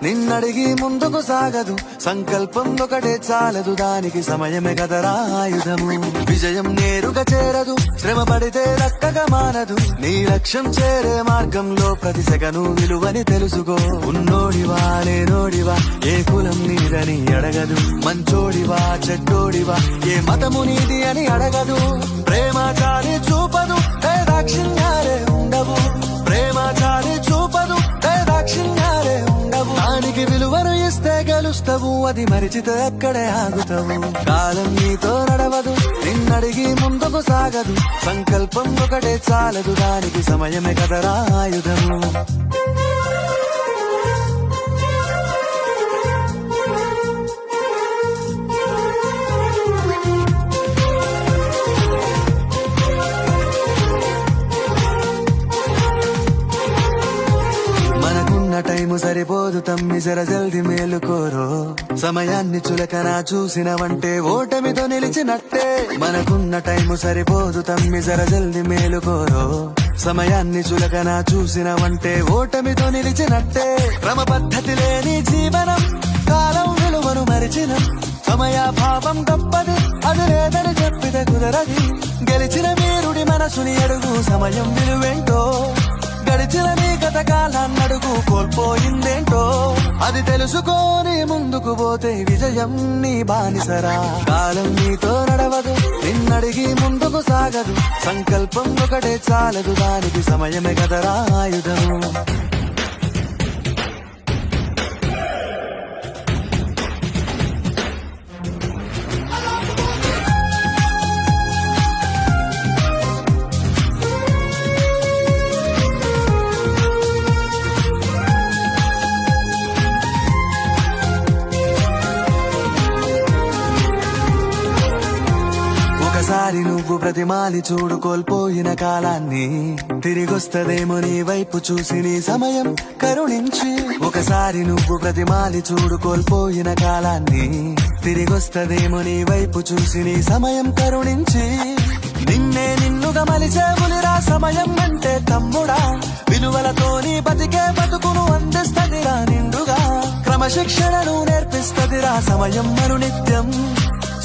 నిన్నడిగి ముందుకు సాగదు, సంకల్పం ఒకటే చాలదు, దానికి సమయమే కదరా ఆయుధము. విజయం నేరుగా చేరదు, శ్రమ పడితే దక్కగా మానదు, నీ లక్ష్యం చేరే మార్గంలో ప్రతి సెకను విలువని తెలుసుకో. ఉన్నోడివా లేనోడివా, ఏ కులం నీదని అడగదు, మంచోడివా చెడ్డోడివా, ఏ మతము నీది అని అడగదు. ప్రేమ చాలి చూపదు, దాక్షిణ్యాలే ఉండవు, ప్రేమ చాలి చూపదు, దాక్షిణ్యాలే ఉండవు. దానికి విలువను ఇస్తే గెలుస్తావు, అది మరిచితే అక్కడే ఆగుతావు. కాలం నీతో నడవదు, నిన్నడిగి ముందుకు సాగదు, సంకల్పం ఒకటే చాలదు, దానికి సమయమే కదరా ఆయుధము. టైము సరిపోదు తమ్మి, జర జల్ది మేలుకోరో. సమయాన్ని చులకన చూసినవంటే ఓటమితో నిలిచినట్టే. మనకున్న టైము సరిపోదు తమ్మి, జర జల్ది మేలుకోరో. సమయాన్ని చులకన చూసినవంటే ఓటమితో నిలిచినట్టే. క్రమ పద్ధతి లేని జీవనం, కాలం విలువను మరిచిన సమయాభావం గొప్పది, అది లేదని చెప్పితే కుదరది. గెలిచిన వీరుడి మనసుని అడుగు, సమయం విలువేంటో. గడిచిన నీ గత కాలాన్నడుగు, కోల్పోయిందేంటో. అది తెలుసుకోని ముందుకు పోతే విజయం నీ బానిసరా. కాలం నీతో నడవదు, నిన్నడిగి ముందుకు సాగదు, సంకల్పం ఒకటే చాలదు, దానికి సమయమే కదరా ఆయుధము. ఒకసారి నువ్వు ప్రతిమాలి చూడు కోల్పోయిన కాలాన్ని, తిరిగొస్తదేమో నీ వైపు చూసి నీ సమయం కరుణించి. ఒకసారి నువ్వు ప్రతిమాలి చూడు కోల్పోయిన కాలాన్ని, తిరిగొస్తదేమో నీ వైపు చూసి నీ సమయం కరుణించి. నిన్నే నిన్నుగా మలిచేవులిరా సమయం అంటే తమ్ముడా, విలువలతోని బతికే బతుకును అందిస్తదిరా నిండుగా. క్రమశిక్షణను నేర్పిస్తదిరా సమయం మరు నిత్యం.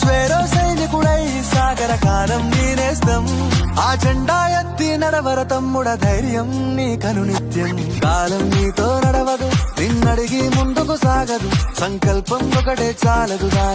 స్వేరో సైనికుడై సాగర కాలం నీనేస్తం, ఆ జెండా ఎత్తి నడవర తమ్ముడ ధైర్యం నీ కను నిత్యం. కాలం నీతో నడవదు, నిన్నడిగి ముందుకు సాగదు, సంకల్పం ఒకటే చాలదు.